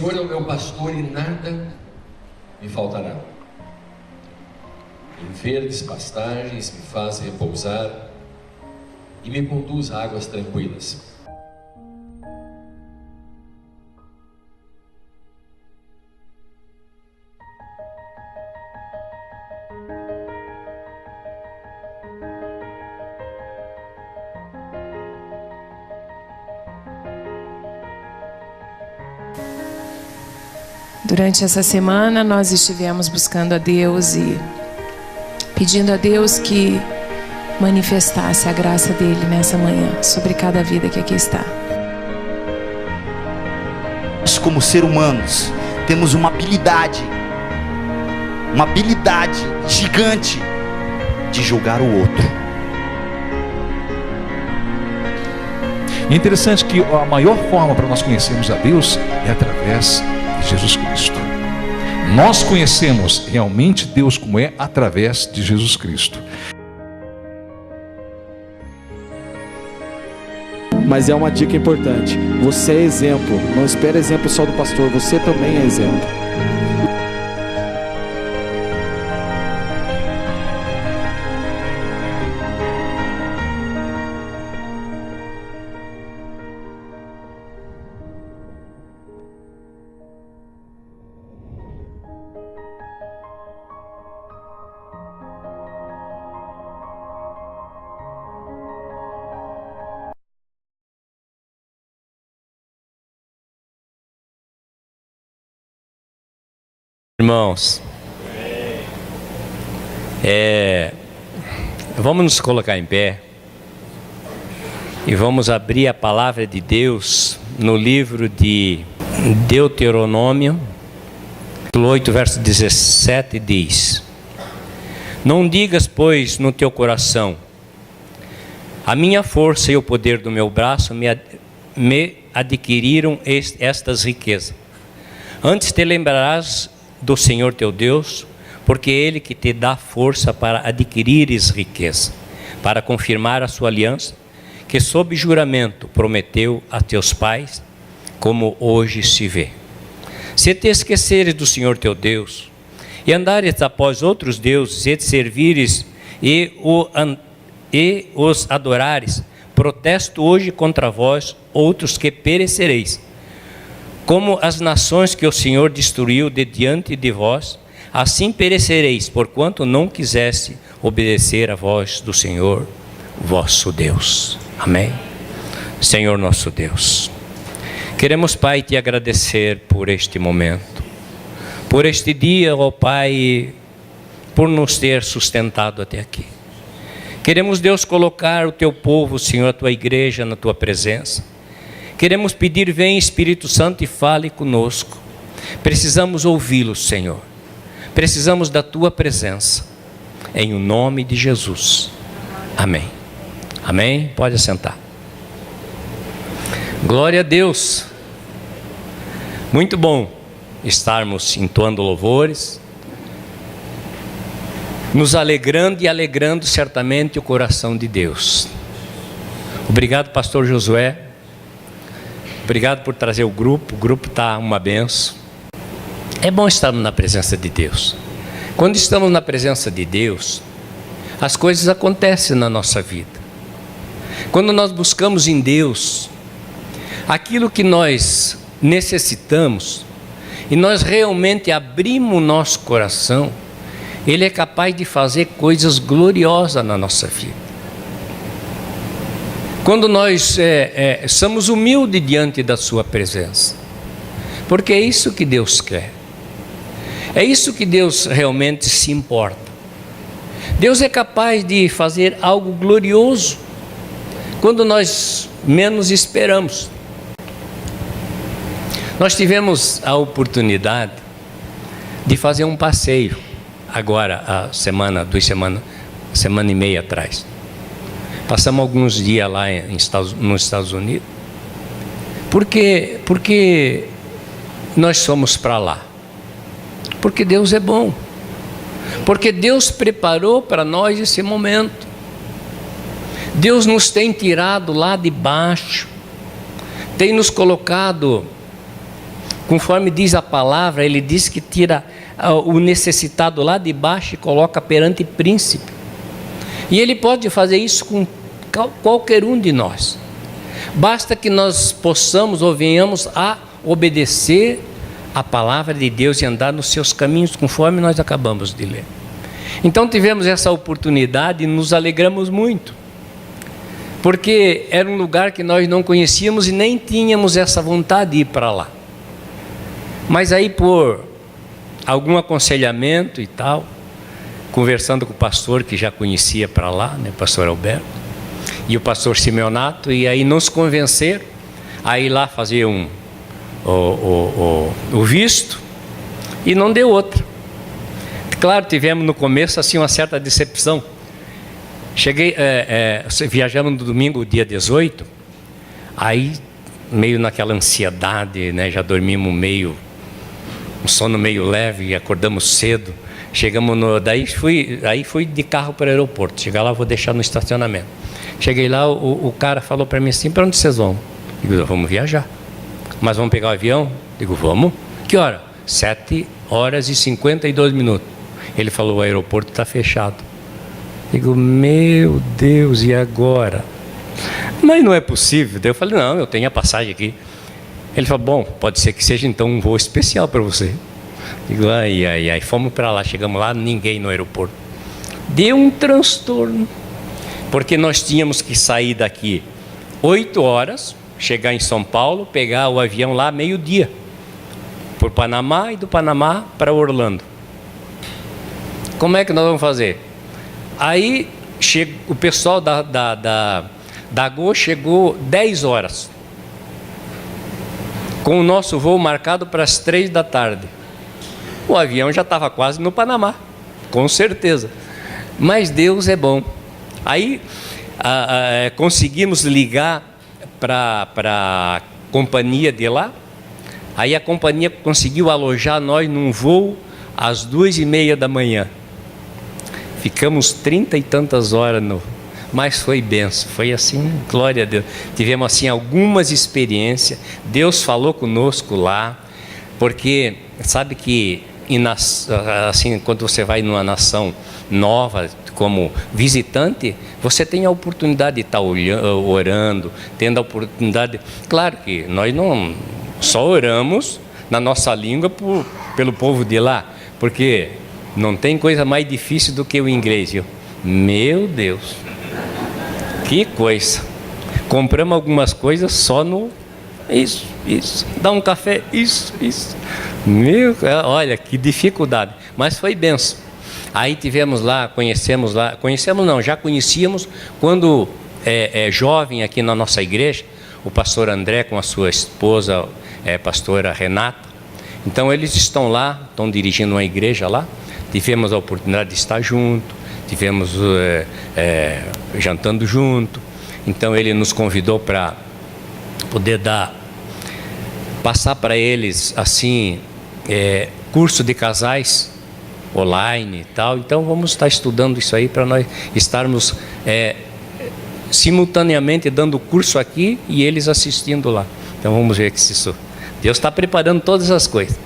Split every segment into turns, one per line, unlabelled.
Senhor é o meu pastor e nada me faltará. Em verdes pastagens me faz repousar e me conduz a águas tranquilas.
Durante essa semana nós estivemos buscando a Deus e pedindo a Deus que manifestasse a graça dele nessa manhã sobre cada vida que aqui está.
Nós, como seres humanos, temos uma habilidade gigante de julgar o outro.
É interessante que a maior forma para nós conhecermos a Deus é através de Jesus Cristo. Nós conhecemos realmente Deus como é através de Jesus Cristo.
Mas é uma dica importante: você é exemplo. Não espere exemplo só do pastor, você também é exemplo.
Irmãos, vamos nos colocar em pé e vamos abrir a palavra de Deus no livro de Deuteronômio, 8, verso 17, diz: Não digas, pois, no teu coração: a minha força e o poder do meu braço me adquiriram estas riquezas. Antes te lembrarás do Senhor teu Deus, porque é Ele que te dá força para adquirires riqueza, para confirmar a sua aliança, que sob juramento prometeu a teus pais, como hoje se vê. Se te esqueceres do Senhor teu Deus, e andares após outros deuses, e te servires e os adorares, protesto hoje contra vós, outros, que perecereis. Como as nações que o Senhor destruiu de diante de vós, assim perecereis, porquanto não quiseste obedecer à voz do Senhor, vosso Deus. Amém? Senhor nosso Deus, queremos, Pai, te agradecer por este momento, por este dia, ó Pai, por nos ter sustentado até aqui. Queremos, Deus, colocar o teu povo, Senhor, a tua igreja na tua presença. Queremos pedir: vem Espírito Santo e fale conosco. Precisamos ouvi-lo, Senhor. Precisamos da tua presença. Em o nome de Jesus. Amém. Amém? Pode assentar. Glória a Deus. Muito bom estarmos entoando louvores, nos alegrando e alegrando certamente o coração de Deus. Obrigado, pastor Josué. Obrigado por trazer o grupo está uma benção. É bom estarmos na presença de Deus. Quando estamos na presença de Deus, as coisas acontecem na nossa vida. Quando nós buscamos em Deus aquilo que nós necessitamos, e nós realmente abrimos o nosso coração, Ele é capaz de fazer coisas gloriosas na nossa vida. Quando nós somos humildes diante da sua presença, porque é isso que Deus quer, é isso que Deus realmente se importa. Deus é capaz de fazer algo glorioso quando nós menos esperamos. Nós tivemos a oportunidade de fazer um passeio agora, semana e meia atrás. Passamos alguns dias lá nos Estados Unidos. Por que nós somos para lá? Porque Deus é bom. Porque Deus preparou para nós esse momento. Deus nos tem tirado lá de baixo, tem nos colocado Conforme diz a palavra, ele diz que tira o necessitado lá de baixo e coloca perante príncipe. E ele pode fazer isso com qualquer um de nós. Basta que nós possamos ou venhamos a obedecer a palavra de Deus e andar nos seus caminhos, conforme nós acabamos de ler. Então tivemos essa oportunidade e nos alegramos muito, porque era um lugar que nós não conhecíamos e nem tínhamos essa vontade de ir para lá. Mas aí, por algum aconselhamento e tal, conversando com o pastor que já conhecia para lá, né, o pastor Alberto, e o pastor Simeonato, e aí nos convenceram a ir lá fazer o visto, e não deu outra. Claro, tivemos no começo assim uma certa decepção. Viajamos no domingo, dia 18, aí meio naquela ansiedade, né, já dormimos um sono meio leve, e acordamos cedo. Chegamos daí fui de carro para o aeroporto. Chegar lá, vou deixar no estacionamento. Cheguei lá, o cara falou para mim assim: para onde vocês vão? Digo: vamos viajar. Mas vamos pegar o avião? Digo: vamos. Que hora? 7h52. Ele falou: o aeroporto está fechado. Digo: meu Deus, e agora? Mas não é possível. Daí eu falei: não, eu tenho a passagem aqui. Ele falou: bom, pode ser que seja então um voo especial para você. Digo: ai. Fomos para lá, chegamos lá, ninguém no aeroporto. Deu um transtorno, porque nós tínhamos que sair daqui 8 horas, chegar em São Paulo, pegar o avião lá meio-dia, por Panamá, e do Panamá para Orlando. Como é que nós vamos fazer? Aí o pessoal da Gol chegou 10 horas, com o nosso voo marcado para as 3 da tarde. O avião já estava quase no Panamá, com certeza. Mas Deus é bom. Aí conseguimos ligar para a companhia de lá. Aí a companhia conseguiu alojar nós num voo às 2h30 da manhã. Ficamos 30 e tantas horas mas foi benção, foi assim, glória a Deus. Tivemos assim algumas experiências. Deus falou conosco lá, porque sabe que assim, quando você vai numa nação nova como visitante, você tem a oportunidade de estar orando, tendo a oportunidade. Claro que nós não só oramos na nossa língua pelo povo de lá, porque não tem coisa mais difícil do que o inglês, viu? Meu Deus, que coisa. Compramos algumas coisas só no isso, dá um café, isso. Olha que dificuldade, mas foi benção. Aí tivemos lá, já conhecíamos quando jovem aqui na nossa igreja, o pastor André com a sua esposa, pastora Renata. Então eles estão lá, estão dirigindo uma igreja lá. Tivemos a oportunidade de estar junto, tivemos jantando junto. Então ele nos convidou para poder passar para eles assim curso de casais online e tal. Então vamos estar estudando isso aí para nós estarmos simultaneamente dando curso aqui e eles assistindo lá. Então vamos ver que isso Deus está preparando todas as coisas.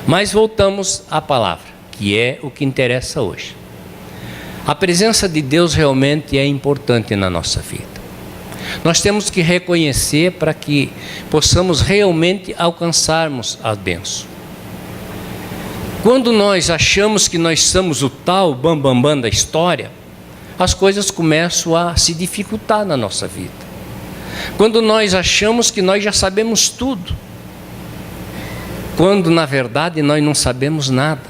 Mas voltamos à palavra, que é o que interessa hoje. A presença de Deus realmente é importante na nossa vida. Nós temos que reconhecer para que possamos realmente alcançarmos a bênção. Quando nós achamos que nós somos o tal bambambam da história, as coisas começam a se dificultar na nossa vida. Quando nós achamos que nós já sabemos tudo, quando na verdade nós não sabemos nada.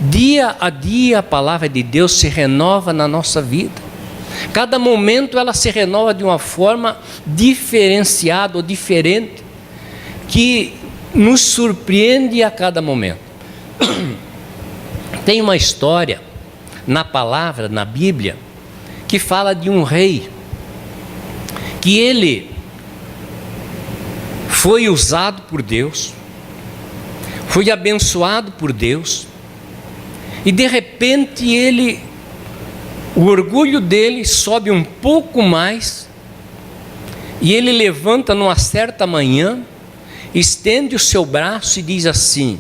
Dia a dia a palavra de Deus se renova na nossa vida. Cada momento ela se renova de uma forma diferenciada ou diferente, que nos surpreende a cada momento. Tem uma história na palavra, na Bíblia, que fala de um rei, que ele foi usado por Deus, foi abençoado por Deus, e de repente o orgulho dele sobe um pouco mais, e ele levanta numa certa manhã, estende o seu braço e diz assim: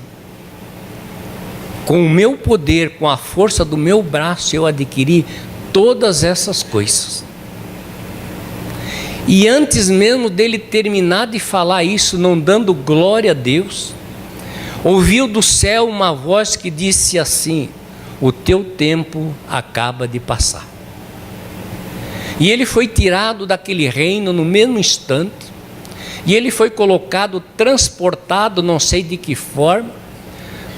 com o meu poder, com a força do meu braço, eu adquiri todas essas coisas. E antes mesmo dele terminar de falar isso, não dando glória a Deus, ouviu do céu uma voz que disse assim: o teu tempo acaba de passar. E ele foi tirado daquele reino no mesmo instante, e ele foi colocado, transportado, não sei de que forma,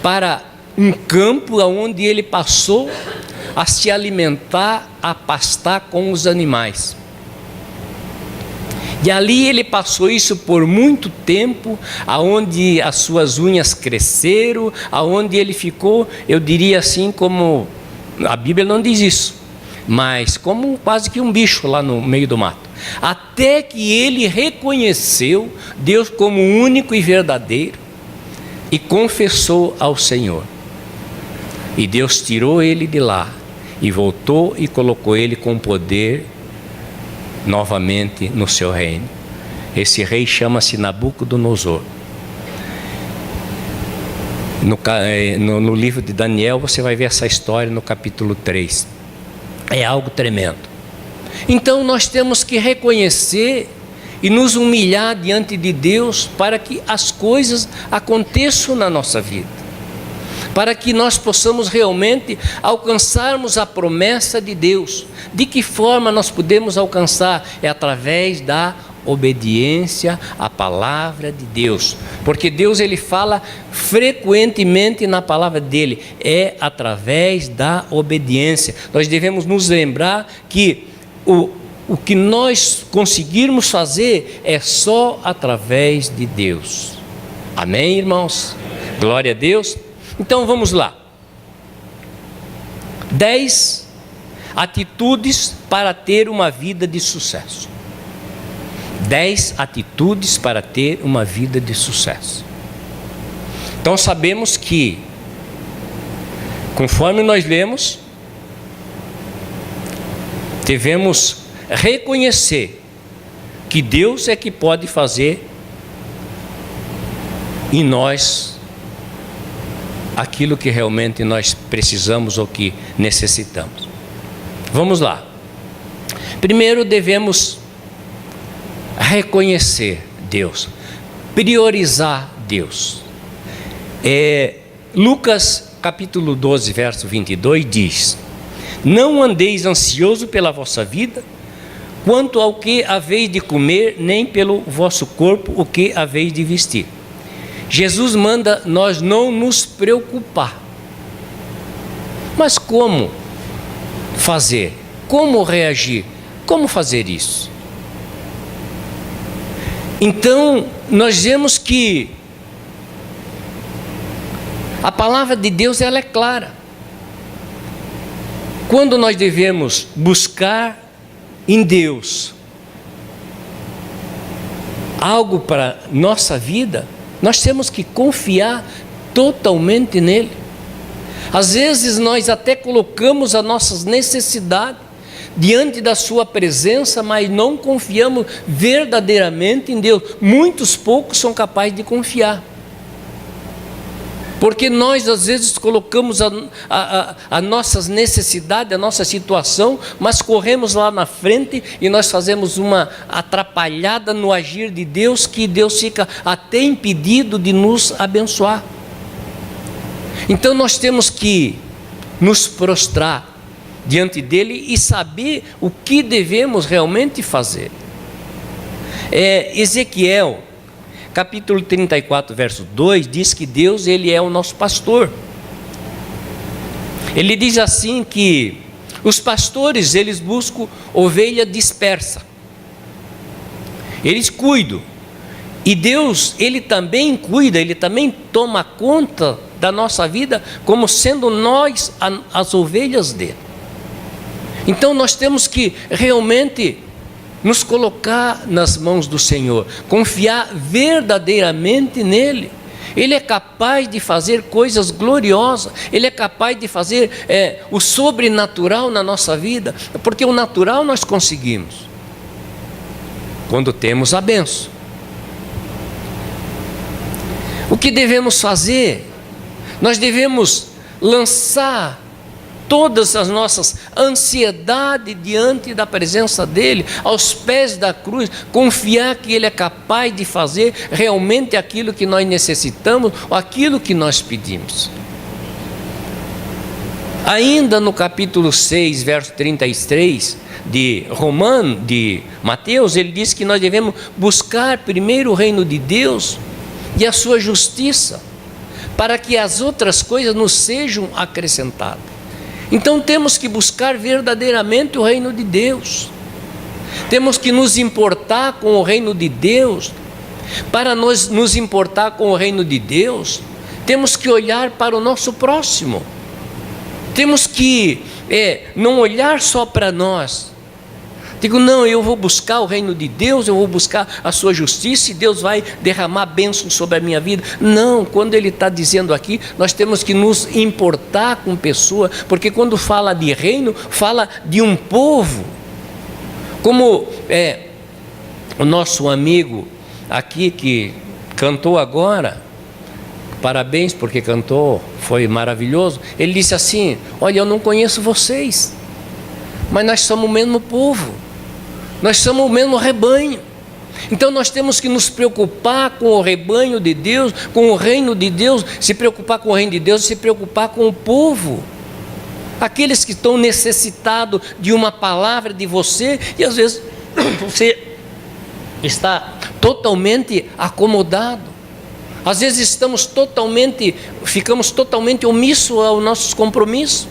para um campo onde ele passou a se alimentar, a pastar com os animais. E ali ele passou isso por muito tempo, aonde as suas unhas cresceram, aonde ele ficou, eu diria assim, como, a Bíblia não diz isso, mas como quase que um bicho lá no meio do mato. Até que ele reconheceu Deus como único e verdadeiro e confessou ao Senhor. E Deus tirou ele de lá e voltou e colocou ele com poder novamente no seu reino. Esse rei chama-se Nabucodonosor. No livro de Daniel você vai ver essa história no capítulo 3. É algo tremendo. Então nós temos que reconhecer e nos humilhar diante de Deus para que as coisas aconteçam na nossa vida, para que nós possamos realmente alcançarmos a promessa de Deus. De que forma nós podemos alcançar? É através da obediência à palavra de Deus, porque Deus ele fala frequentemente na palavra dele, é através da obediência. Nós devemos nos lembrar que o que nós conseguirmos fazer é só através de Deus. Amém, irmãos? Glória a Deus. Então vamos lá. 10 atitudes para ter uma vida de sucesso. 10 atitudes para ter uma vida de sucesso. Então sabemos que, conforme nós lemos, devemos reconhecer que Deus é que pode fazer em nós aquilo que realmente nós precisamos ou que necessitamos. Vamos lá. Primeiro devemos reconhecer Deus, priorizar Deus. Lucas capítulo 12, verso 22 diz: não andeis ansioso pela vossa vida, quanto ao que haveis de comer, nem pelo vosso corpo o que haveis de vestir. Jesus manda nós não nos preocupar. Mas como fazer? Como reagir? Como fazer isso? Então, nós vemos que a palavra de Deus ela é clara. Quando nós devemos buscar em Deus algo para nossa vida, nós temos que confiar totalmente nele. Às vezes nós até colocamos as nossas necessidades diante da sua presença, mas não confiamos verdadeiramente em Deus. Muitos poucos são capazes de confiar, porque nós às vezes colocamos as nossas necessidades, a nossa situação, mas corremos lá na frente e nós fazemos uma atrapalhada no agir de Deus, que Deus fica até impedido de nos abençoar. Então nós temos que nos prostrar diante dele e saber o que devemos realmente fazer. Ezequiel capítulo 34, verso 2, diz que Deus ele é o nosso pastor. Ele diz assim que os pastores eles buscam ovelha dispersa, eles cuidam, e Deus ele também cuida, ele também toma conta da nossa vida, como sendo nós as ovelhas dele. Então nós temos que realmente nos colocar nas mãos do Senhor, confiar verdadeiramente nele. Ele é capaz de fazer coisas gloriosas, ele é capaz de fazer o sobrenatural na nossa vida, porque o natural nós conseguimos quando temos a bênção. que devemos fazer? Nós devemos lançar todas as nossas ansiedades diante da presença dEle, aos pés da cruz, confiar que Ele é capaz de fazer realmente aquilo que nós necessitamos, ou aquilo que nós pedimos. Ainda no capítulo 6, verso 33 de Mateus, ele diz que nós devemos buscar primeiro o reino de Deus e a sua justiça, para que as outras coisas nos sejam acrescentadas. Então temos que buscar verdadeiramente o reino de Deus, temos que nos importar com o reino de Deus. Para nos importar com o reino de Deus, temos que olhar para o nosso próximo, temos que não olhar só para nós. Digo, não, eu vou buscar o reino de Deus, eu vou buscar a sua justiça e Deus vai derramar bênçãos sobre a minha vida. Não, quando Ele está dizendo aqui, nós temos que nos importar com pessoa, porque quando fala de reino, fala de um povo. Como o nosso amigo aqui que cantou agora, parabéns porque cantou, foi maravilhoso. Ele disse assim: olha, eu não conheço vocês, mas nós somos o mesmo povo, nós somos o mesmo rebanho. Então nós temos que nos preocupar com o rebanho de Deus, com o reino de Deus, se preocupar com o reino de Deus, se preocupar com o povo, aqueles que estão necessitados de uma palavra de você, e às vezes você está totalmente acomodado, às vezes ficamos totalmente omissos aos nossos compromissos,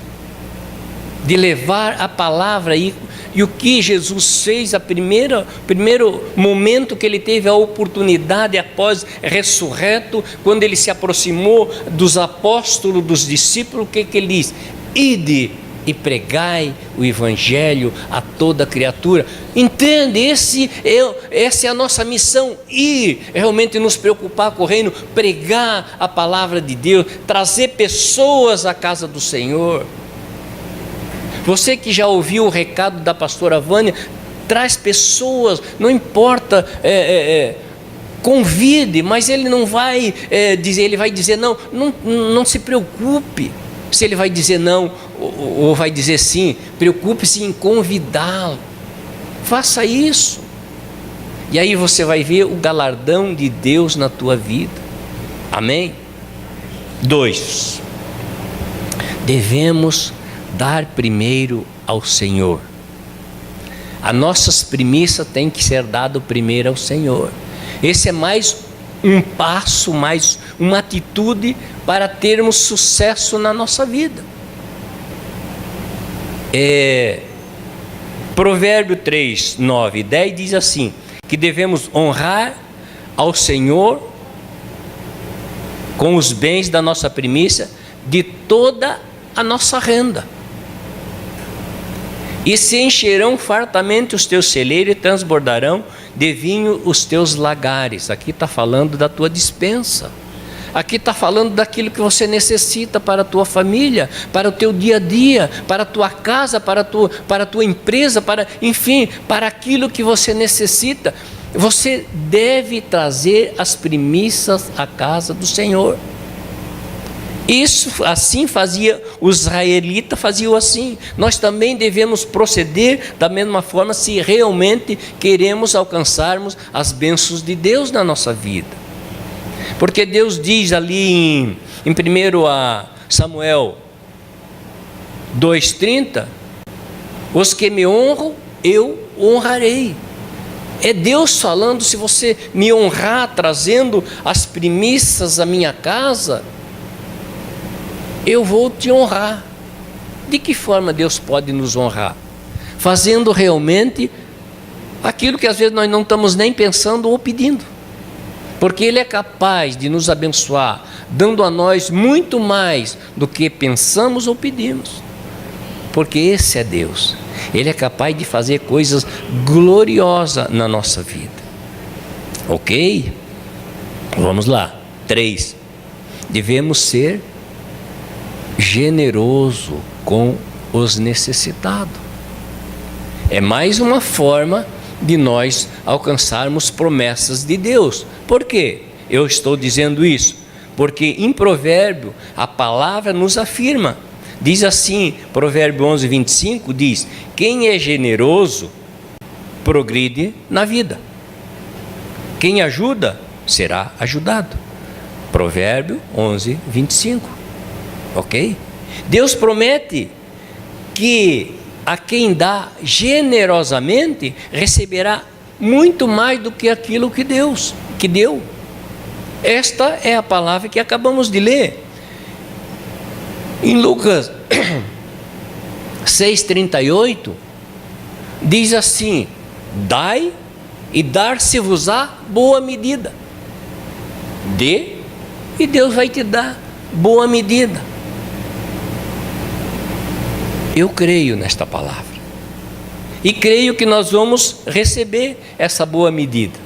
de levar a palavra e o que Jesus fez, primeiro momento que Ele teve a oportunidade após ressurreto, quando Ele se aproximou dos apóstolos, dos discípulos, o que Ele diz? Ide e pregai o evangelho a toda criatura. Entende? Essa é a nossa missão, ir realmente nos preocupar com o reino, pregar a palavra de Deus, trazer pessoas à casa do Senhor. Você que já ouviu o recado da pastora Vânia, traz pessoas, não importa, convide, mas ele não vai dizer, ele vai dizer não se preocupe se ele vai dizer não ou vai dizer sim, preocupe-se em convidá-lo, faça isso, e aí você vai ver o galardão de Deus na tua vida, amém? 2, devemos dar primeiro ao Senhor. As nossas primícias têm que ser dado primeiro ao Senhor. Esse é mais um passo, mais uma atitude para termos sucesso na nossa vida. Provérbio 3, 9 e 10 diz assim, que devemos honrar ao Senhor com os bens da nossa primícia, de toda a nossa renda. E se encherão fartamente os teus celeiros e transbordarão de vinho os teus lagares. Aqui está falando da tua despensa. Aqui está falando daquilo que você necessita para a tua família, para o teu dia a dia, para a tua casa, para a tua empresa, enfim, para aquilo que você necessita. Você deve trazer as primícias à casa do Senhor. Isso assim fazia, os israelitas faziam assim. Nós também devemos proceder da mesma forma se realmente queremos alcançarmos as bênçãos de Deus na nossa vida. Porque Deus diz ali em 1 Samuel 2,30, os que me honram, eu honrarei. É Deus falando, se você me honrar, trazendo as primícias à minha casa, eu vou te honrar. De que forma Deus pode nos honrar? Fazendo realmente aquilo que às vezes nós não estamos nem pensando ou pedindo, porque Ele é capaz de nos abençoar, dando a nós muito mais do que pensamos ou pedimos, porque esse é Deus. Ele é capaz de fazer coisas gloriosas na nossa vida. Ok? Vamos lá. 3, devemos ser generoso com os necessitados. É mais uma forma de nós alcançarmos promessas de Deus. Por quê eu estou dizendo isso? Porque em Provérbio a palavra nos afirma. Diz assim, Provérbio 11, 25, diz: quem é generoso progride na vida. Quem ajuda será ajudado. Provérbio 11, 25. Ok? Deus promete que a quem dá generosamente receberá muito mais do que aquilo que deu. Esta é a palavra que acabamos de ler. Em Lucas 6,38, diz assim: dai e dar-se-vos-á boa medida. Dê e Deus vai te dar boa medida. Eu creio nesta palavra. E creio que nós vamos receber essa boa medida.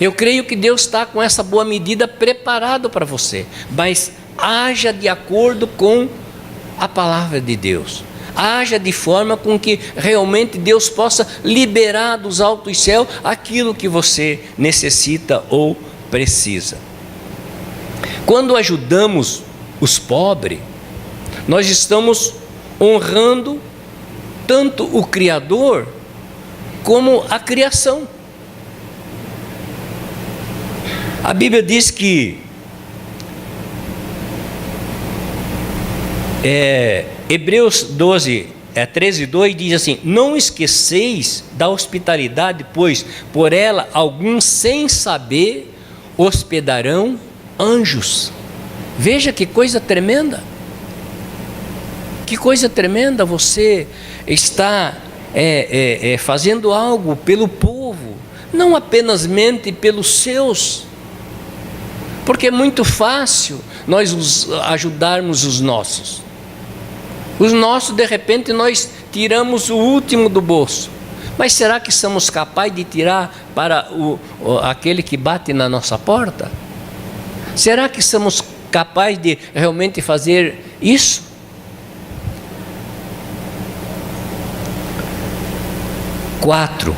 Eu creio que Deus está com essa boa medida preparado para você. Mas haja de acordo com a palavra de Deus. Haja de forma com que realmente Deus possa liberar dos altos céus aquilo que você necessita ou precisa. Quando ajudamos os pobres, nós estamos honrando tanto o Criador como a criação. A Bíblia diz que Hebreus 12, 13, 2 diz assim: não esqueceis da hospitalidade, pois por ela alguns sem saber hospedarão anjos. Veja que coisa tremenda. Que coisa tremenda, você está fazendo algo pelo povo, não apenas pelos seus, porque é muito fácil nós ajudarmos os nossos. Os nossos, de repente, nós tiramos o último do bolso, mas será que somos capazes de tirar para aquele que bate na nossa porta? Será que somos capazes de realmente fazer isso? Quatro,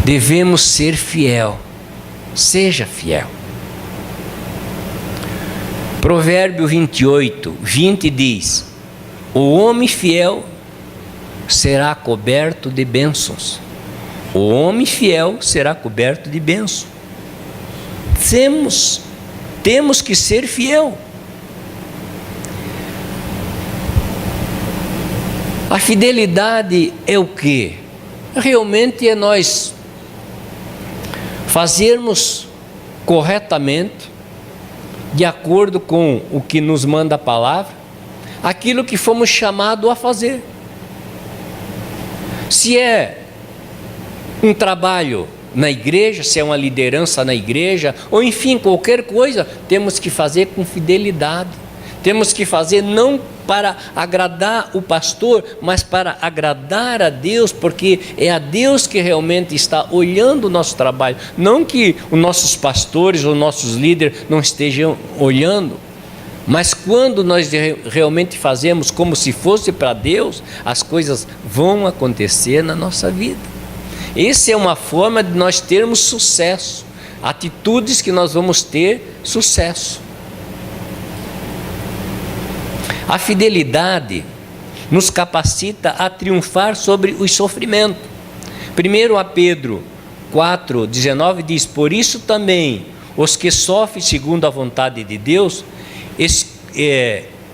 devemos ser fiel. Seja fiel. Provérbio 28, 20 diz: o homem fiel será coberto de bênçãos. O homem fiel será coberto de bênçãos. Temos que ser fiel. A fidelidade é o quê? Realmente é nós fazermos corretamente, de acordo com o que nos manda a palavra, aquilo que fomos chamados a fazer. Se é um trabalho na igreja, se é uma liderança na igreja, ou enfim, qualquer coisa, temos que fazer com fidelidade. Temos que fazer não para agradar o pastor, mas para agradar a Deus, porque é a Deus que realmente está olhando o nosso trabalho, não que os nossos pastores ou nossos líderes não estejam olhando, mas quando nós realmente fazemos como se fosse para Deus, as coisas vão acontecer na nossa vida. Essa é uma forma de nós termos sucesso, atitudes que nós vamos ter sucesso. A fidelidade nos capacita a triunfar sobre os sofrimentos. 1 Pedro 4,19 diz: por isso também os que sofrem segundo a vontade de Deus,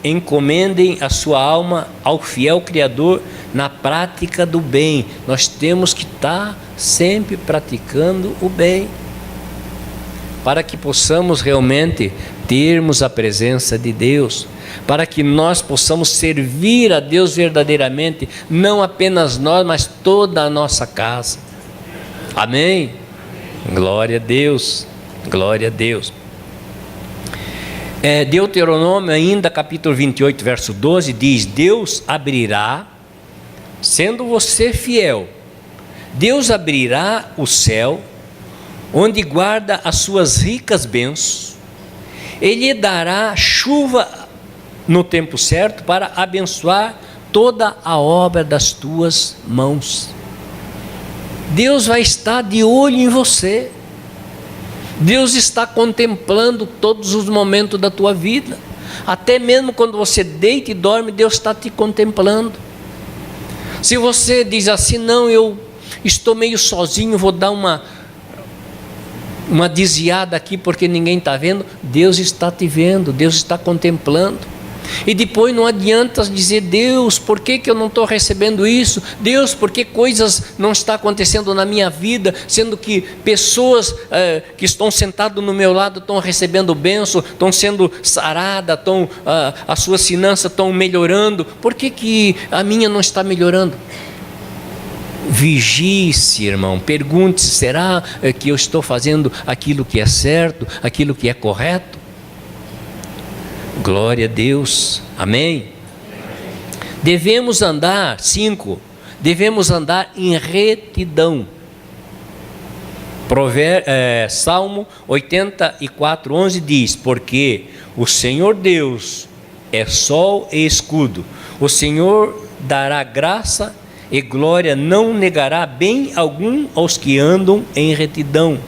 encomendem a sua alma ao fiel Criador na prática do bem. Nós temos que estar sempre praticando o bem, para que possamos realmente termos a presença de Deus, para que nós possamos servir a Deus verdadeiramente, não apenas nós, mas toda a nossa casa. Amém? Glória a Deus, glória a Deus. Deuteronômio ainda, capítulo 28, verso 12, diz: Deus abrirá, sendo você fiel, Deus abrirá o céu, onde guarda as suas ricas bênçãos, Ele dará chuva no tempo certo para abençoar toda a obra das tuas mãos. Deus vai estar de olho em você. Deus está contemplando todos os momentos da tua vida. Até mesmo quando você deita e dorme, Deus está te contemplando. Se você diz assim, não, eu estou meio sozinho, vou dar uma desviada aqui porque ninguém está vendo, Deus está te vendo, Deus está contemplando. E depois não adianta dizer, Deus, por que eu não estou recebendo isso? Deus, por que coisas não estão acontecendo na minha vida, sendo que pessoas que estão sentadas no meu lado estão recebendo bênção, estão sendo saradas, as suas finanças estão melhorando, por que a minha não está melhorando? Vigie-se, irmão, pergunte-se, será que eu estou fazendo aquilo que é certo, aquilo que é correto? Glória a Deus, amém? Devemos andar, 5, devemos andar em retidão. Salmo 84:11 diz, porque o Senhor Deus é sol e escudo, o Senhor dará graça e glória, não negará bem algum aos que andam em retidão.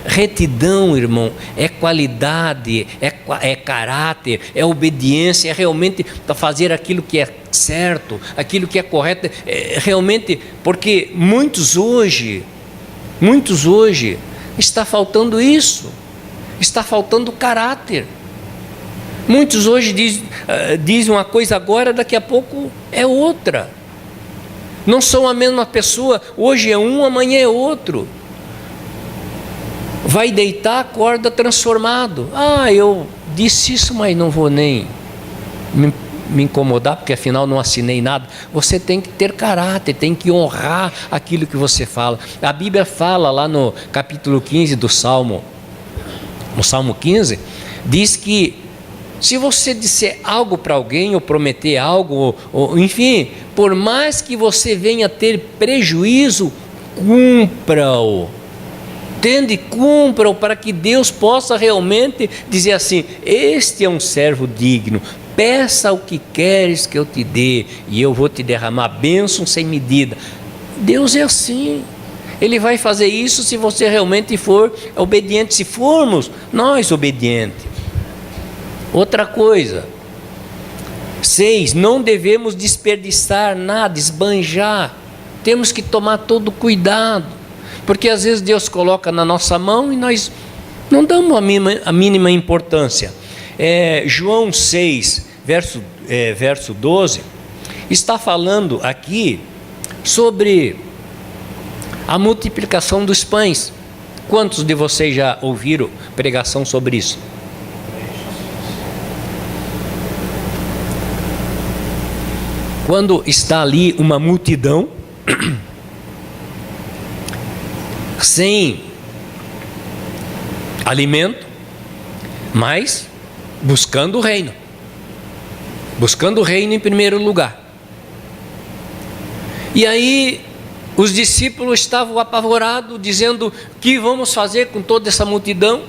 Retidão, irmão, é qualidade, é caráter, é obediência, é realmente fazer aquilo que é certo, aquilo que é correto, realmente, porque muitos hoje, está faltando isso, está faltando caráter. Muitos hoje dizem uma coisa agora, daqui a pouco é outra. Não são a mesma pessoa, hoje é um, amanhã é outro. Vai deitar, acorda transformado. Eu disse isso, mas não vou nem me incomodar, porque afinal não assinei nada. Você tem que ter caráter, tem que honrar aquilo que você fala. A Bíblia fala lá no capítulo 15 do Salmo, no Salmo 15, diz que se você disser algo para alguém, ou prometer algo, ou enfim, por mais que você venha ter prejuízo, cumpra-o. Cumpra-o, para que Deus possa realmente dizer assim, este é um servo digno, peça o que queres que eu te dê, e eu vou te derramar bênção sem medida. Deus é assim, Ele vai fazer isso se você realmente for obediente, se formos nós obedientes. Outra coisa, 6, não devemos desperdiçar nada, esbanjar, temos que tomar todo cuidado, porque às vezes Deus coloca na nossa mão e nós não damos a mínima importância. João 6, verso 12, está falando aqui sobre a multiplicação dos pães. Quantos de vocês já ouviram pregação sobre isso? Quando está ali uma multidão, sem alimento, mas buscando o reino em primeiro lugar. E aí os discípulos estavam apavorados, dizendo, o que vamos fazer com toda essa multidão?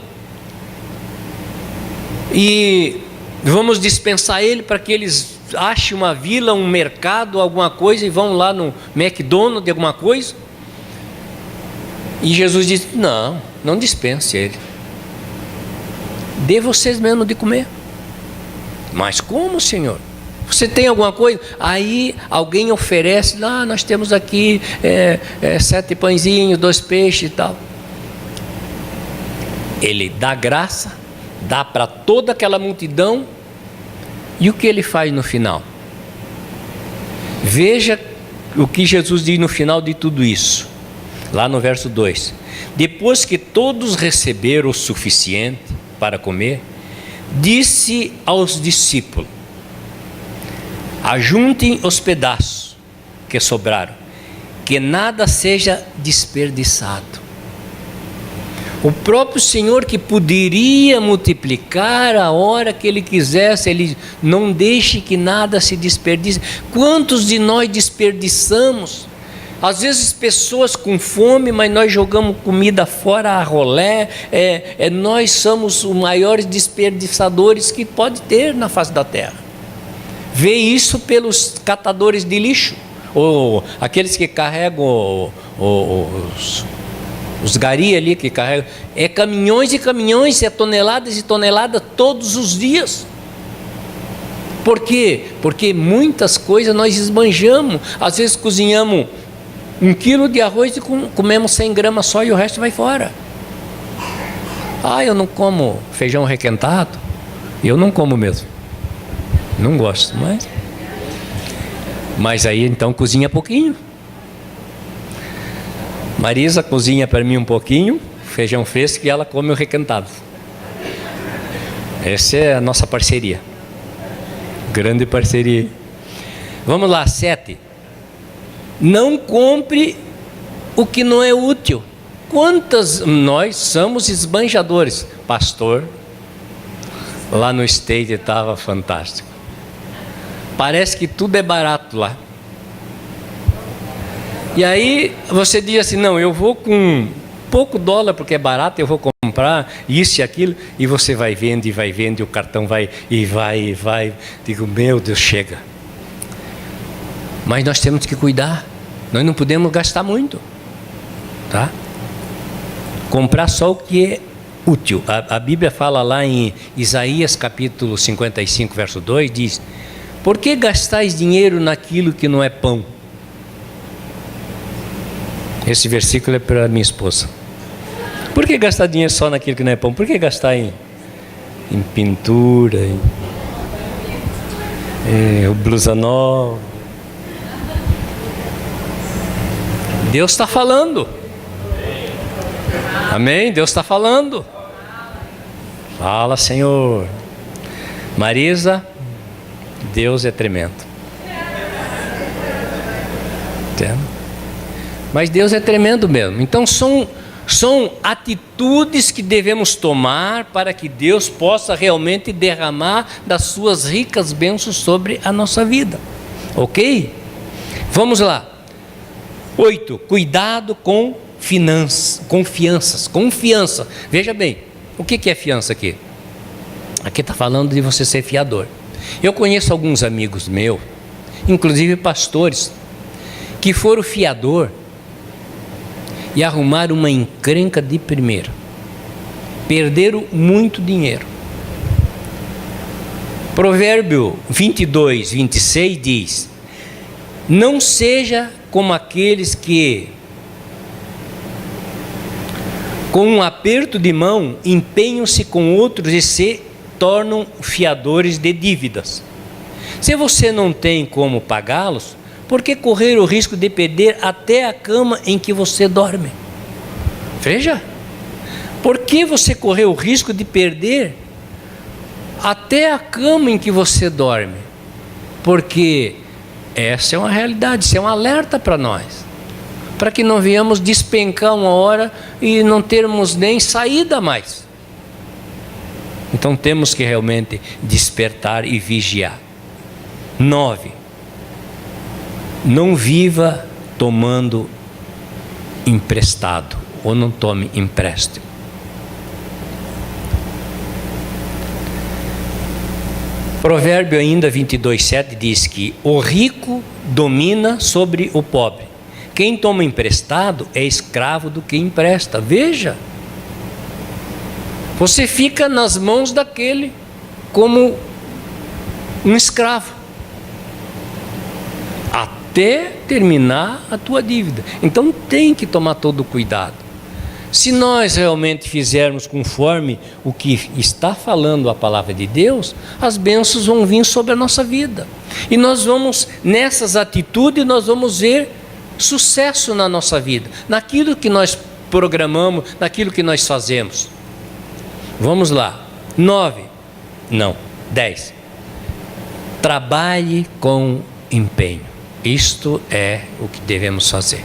E vamos dispensar ele para que eles achem uma vila, um mercado, alguma coisa, e vão lá no McDonald's, alguma coisa? E Jesus disse, não dispense ele, dê vocês mesmo de comer. Mas como, Senhor? Você tem alguma coisa? Aí alguém oferece, nós temos aqui 7 pãezinhos, 2 peixes e tal. Ele dá graça, dá para toda aquela multidão, e o que ele faz no final? Veja o que Jesus diz no final de tudo isso. Lá no verso 2, depois que todos receberam o suficiente para comer, disse aos discípulos, ajuntem os pedaços que sobraram, que nada seja desperdiçado. O próprio Senhor, que poderia multiplicar a hora que Ele quisesse, Ele não deixe que nada se desperdice. Quantos de nós desperdiçamos? Às vezes pessoas com fome, mas nós jogamos comida fora a rolé. Nós somos os maiores desperdiçadores que pode ter na face da terra. Vê isso pelos catadores de lixo, ou aqueles que carregam Os gari ali que carregam, é caminhões e caminhões, é toneladas e toneladas todos os dias. Por quê? Porque muitas coisas nós esbanjamos. Às vezes cozinhamos 1 quilo de arroz e comemos 100 gramas só e o resto vai fora. Eu não como feijão requentado. Eu não como mesmo. Não gosto, mas aí então cozinha pouquinho. Marisa cozinha para mim um pouquinho, feijão fresco, e ela come o requentado. Essa é a nossa parceria. Grande parceria. Vamos lá, 7. Não compre o que não é útil. Quantas nós somos esbanjadores? Pastor, lá no State estava fantástico. Parece que tudo é barato lá. E aí você diz assim, não, eu vou com pouco dólar porque é barato, eu vou comprar isso e aquilo, e você vai vendo, e o cartão vai. Digo, meu Deus, chega. Mas nós temos que cuidar, nós não podemos gastar muito, tá? Comprar só o que é útil. A Bíblia fala lá em Isaías capítulo 55, verso 2, diz: por que gastais dinheiro naquilo que não é pão? Esse versículo é para minha esposa. Por que gastar dinheiro só naquilo que não é pão? Por que gastar em pintura, em blusa nova? Deus está falando. Amém? Deus está falando. Fala, Senhor. Marisa, Deus é tremendo. Entende? Mas Deus é tremendo mesmo. Então são atitudes que devemos tomar para que Deus possa realmente derramar das suas ricas bênçãos sobre a nossa vida. Ok? Vamos lá. 8. Cuidado com confianças. Confiança. Veja bem, o que é fiança aqui? Aqui está falando de você ser fiador. Eu conheço alguns amigos meus, inclusive pastores, que foram fiador e arrumaram uma encrenca de primeira. Perderam muito dinheiro. Provérbio 22, 26 diz: não seja como aqueles que, com um aperto de mão, empenham-se com outros e se tornam fiadores de dívidas. Se você não tem como pagá-los, por que correr o risco de perder até a cama em que você dorme? Veja, por que você correu o risco de perder até a cama em que você dorme? Porque essa é uma realidade, isso é um alerta para nós, para que não venhamos despencar uma hora e não termos nem saída mais. Então temos que realmente despertar e vigiar. 9. Não viva tomando emprestado, ou não tome empréstimo. Provérbio ainda 22:7 diz que o rico domina sobre o pobre. Quem toma emprestado é escravo do que empresta. Veja, você fica nas mãos daquele como um escravo até terminar a tua dívida. Então tem que tomar todo o cuidado. Se nós realmente fizermos conforme o que está falando a palavra de Deus, as bênçãos vão vir sobre a nossa vida. E nós vamos, nessas atitudes, nós vamos ver sucesso na nossa vida, naquilo que nós programamos, naquilo que nós fazemos. Vamos lá. 10. Trabalhe com empenho. Isto é o que devemos fazer.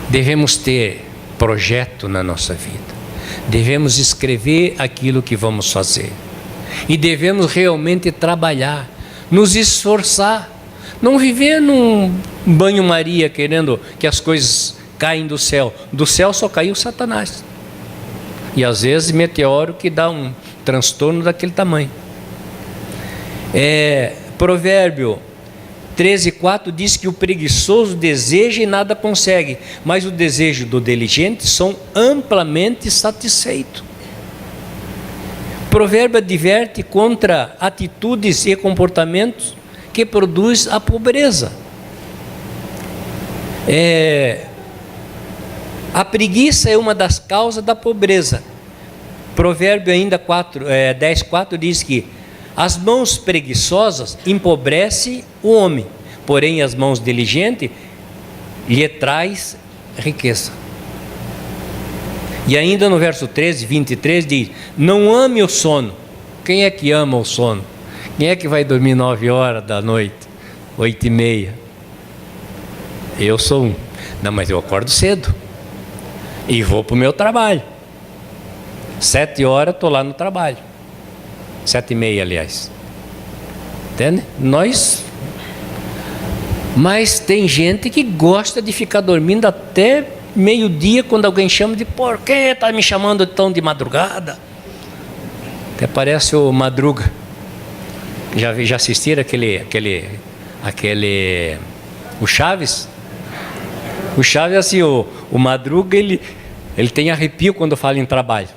Devemos ter projeto na nossa vida. Devemos escrever aquilo que vamos fazer. E devemos realmente trabalhar, nos esforçar. Não viver num banho-maria querendo que as coisas caem do céu. Do céu só caiu Satanás. E às vezes meteoro que dá um transtorno daquele tamanho. Provérbio 13:4 diz que o preguiçoso deseja e nada consegue, mas o desejo do diligente são amplamente satisfeitos. Provérbio adverte contra atitudes e comportamentos que produzem a pobreza. A preguiça é uma das causas da pobreza. Provérbio ainda 10:4 diz que as mãos preguiçosas empobrecem o homem, porém as mãos diligentes lhe traz riqueza. E ainda no verso 23 diz: não ame o sono. Quem é que ama o sono? Quem é que vai dormir 9 horas da noite, 8:30? Eu sou um. Não, mas eu acordo cedo e vou para o meu trabalho. 7 horas estou lá no trabalho. 7:30, aliás. Entende? Mas tem gente que gosta de ficar dormindo até meio-dia, quando alguém chama de: por que está me chamando tão de madrugada? Até parece o Madruga. Já assistiram o Chaves? O Chaves, assim, o Madruga, ele tem arrepio quando fala em trabalho.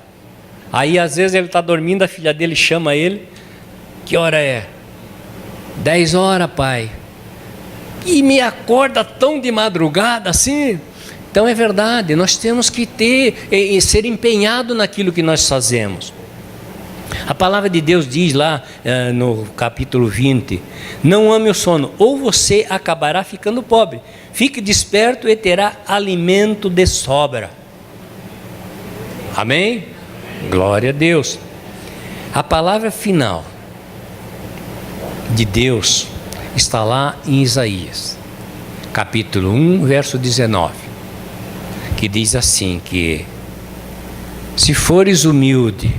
Aí às vezes ele está dormindo, a filha dele chama ele: que hora é? 10 horas, pai. E me acorda tão de madrugada assim. Então é verdade, nós temos que ser empenhado naquilo que nós fazemos. A palavra de Deus diz lá no capítulo 20: não ame o sono, ou você acabará ficando pobre. Fique desperto e terá alimento de sobra. Amém? Glória a Deus. A palavra final de Deus está lá em Isaías, capítulo 1, verso 19, que diz assim: que se fores humilde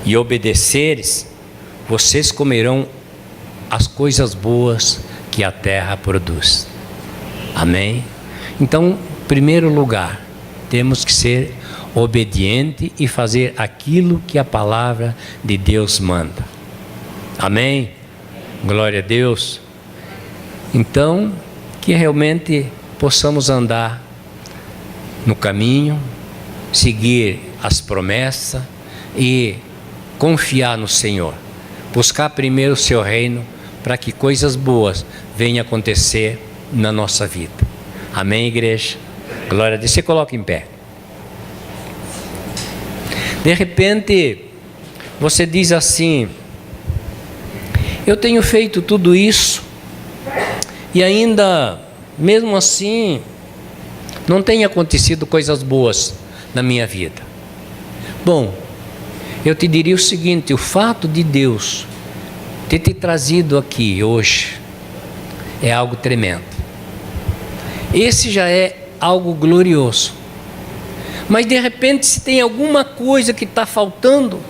e obedeceres, vocês comerão as coisas boas que a terra produz. Amém? Então, em primeiro lugar, temos que ser obediente e fazer aquilo que a palavra de Deus manda. Amém? Glória a Deus. Então, que realmente possamos andar no caminho, seguir as promessas e confiar no Senhor. Buscar primeiro o seu reino, para que coisas boas venham acontecer na nossa vida. Amém, igreja? Glória a Deus. Se coloca em pé. De repente, você diz assim: eu tenho feito tudo isso e ainda, mesmo assim, não tem acontecido coisas boas na minha vida. Bom, eu te diria o seguinte: o fato de Deus ter te trazido aqui hoje é algo tremendo. Esse já é algo glorioso. Mas de repente, se tem alguma coisa que está faltando,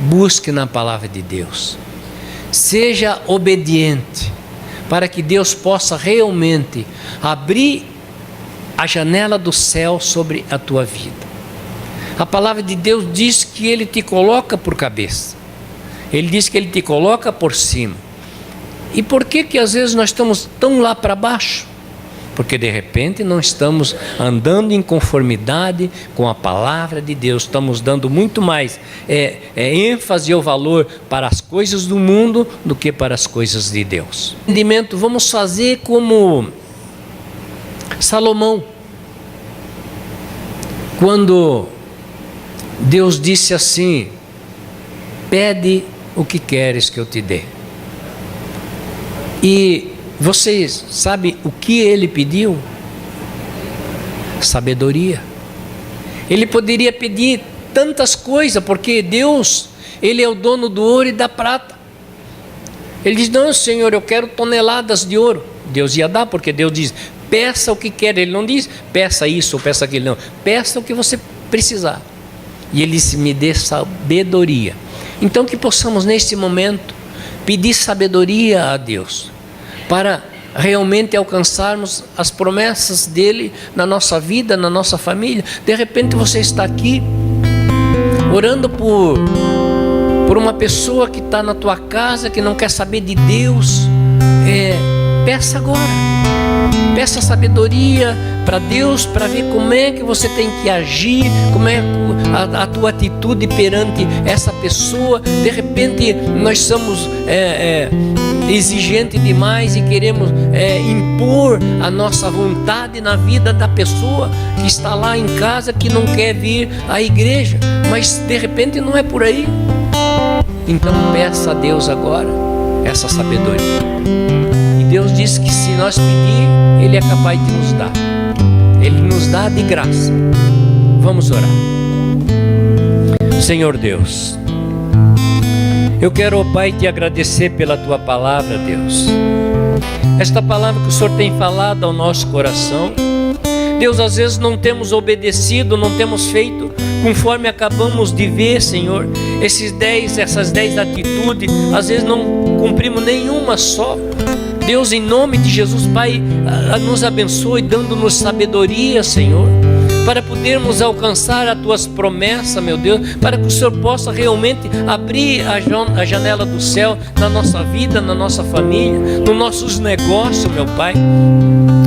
busque na palavra de Deus. Seja obediente, para que Deus possa realmente abrir a janela do céu sobre a tua vida. A palavra de Deus diz que Ele te coloca por cabeça. Ele diz que Ele te coloca por cima. E por que às vezes nós estamos tão lá para baixo? Porque de repente não estamos andando em conformidade com a palavra de Deus. Estamos dando muito mais ênfase ou valor para as coisas do mundo do que para as coisas de Deus. Entendimento, vamos fazer como Salomão, quando Deus disse assim: pede o que queres que eu te dê. E vocês sabem o que ele pediu? Sabedoria. Ele poderia pedir tantas coisas, porque Deus, Ele é o dono do ouro e da prata. Ele diz: não, Senhor, eu quero toneladas de ouro. Deus ia dar, porque Deus diz: peça o que quer. Ele não diz: peça isso ou peça aquilo, não. Peça o que você precisar. E Ele disse: me dê sabedoria. Então que possamos neste momento pedir sabedoria a Deus, para realmente alcançarmos as promessas dEle na nossa vida, na nossa família. De repente você está aqui orando por uma pessoa que está na tua casa, que não quer saber de Deus, Peça agora. Peça sabedoria para Deus, para ver como é que você tem que agir, como é a tua atitude perante essa pessoa. De repente nós somos exigentes demais e queremos impor a nossa vontade na vida da pessoa que está lá em casa, que não quer vir à igreja, mas de repente não é por aí. Então peça a Deus agora essa sabedoria. E Deus diz que se nós pedir, Ele é capaz de nos dar. Ele nos dá de graça. Vamos orar. Senhor Deus, eu quero, ó Pai, te agradecer pela Tua palavra, Deus. Esta palavra que o Senhor tem falado ao nosso coração. Deus, às vezes não temos obedecido, não temos feito conforme acabamos de ver, Senhor. Essas 10 atitudes, às vezes não cumprimos nenhuma só. Deus, em nome de Jesus, Pai, nos abençoe, dando-nos sabedoria, Senhor, para podermos alcançar as Tuas promessas, meu Deus, para que o Senhor possa realmente abrir a janela do céu na nossa vida, na nossa família, nos nossos negócios, meu Pai.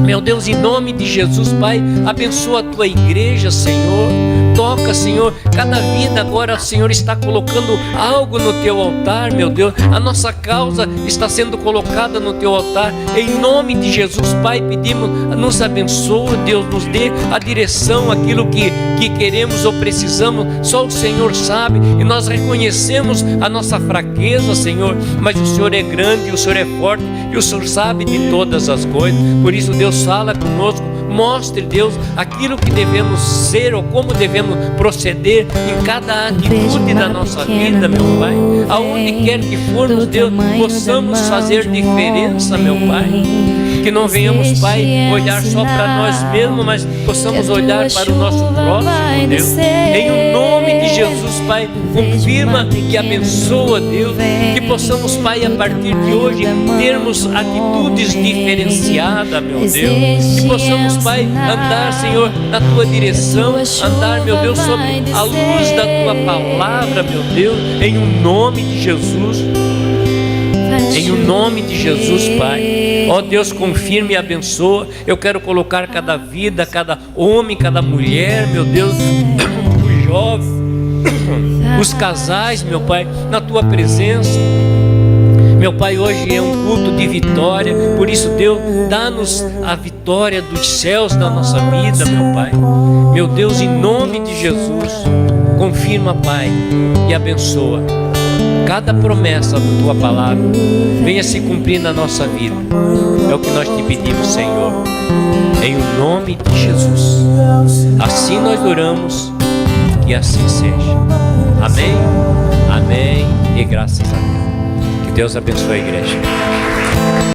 Meu Deus, em nome de Jesus, Pai, abençoa a Tua igreja, Senhor. Toca, Senhor, cada vida agora, Senhor, está colocando algo no Teu altar, meu Deus. A nossa causa está sendo colocada no Teu altar. Em nome de Jesus, Pai, pedimos, nos abençoe, Deus, nos dê a direção, aquilo que queremos ou precisamos. Só o Senhor sabe, e nós reconhecemos a nossa fraqueza, Senhor, mas o Senhor é grande, o Senhor é forte, e o Senhor sabe de todas as coisas. Por isso, Deus, fala conosco, mostre, Deus, aquilo que devemos ser ou como devemos proceder em cada atitude da nossa vida, meu Pai. Aonde quer que formos, Deus, possamos fazer diferença, meu Pai. Que não venhamos, Pai, olhar só para nós mesmos, mas possamos olhar para o nosso próximo, Deus. Em o nome de Jesus, Pai, confirma e abençoa, Deus, que possamos, Pai, a partir de hoje, termos atitudes diferenciadas, meu Deus. Que possamos, Pai, andar, Senhor, na Tua direção, andar, meu Deus, sob a luz da Tua palavra, meu Deus, em o nome de Jesus. Em o nome de Jesus, Pai. Ó Deus, confirme e abençoa. Eu quero colocar cada vida, cada homem, cada mulher, meu Deus, os jovens, os casais, meu Pai, na Tua presença. Meu Pai, hoje é um culto de vitória. Por isso, Deus, dá-nos a vitória dos céus na nossa vida, meu Pai. Meu Deus, em nome de Jesus, confirma, Pai, e abençoa cada promessa da Tua palavra. Venha se cumprir na nossa vida. É o que nós te pedimos, Senhor, em o nome de Jesus. Assim nós oramos, e assim seja. Amém, amém e graças a Deus. Que Deus abençoe a igreja.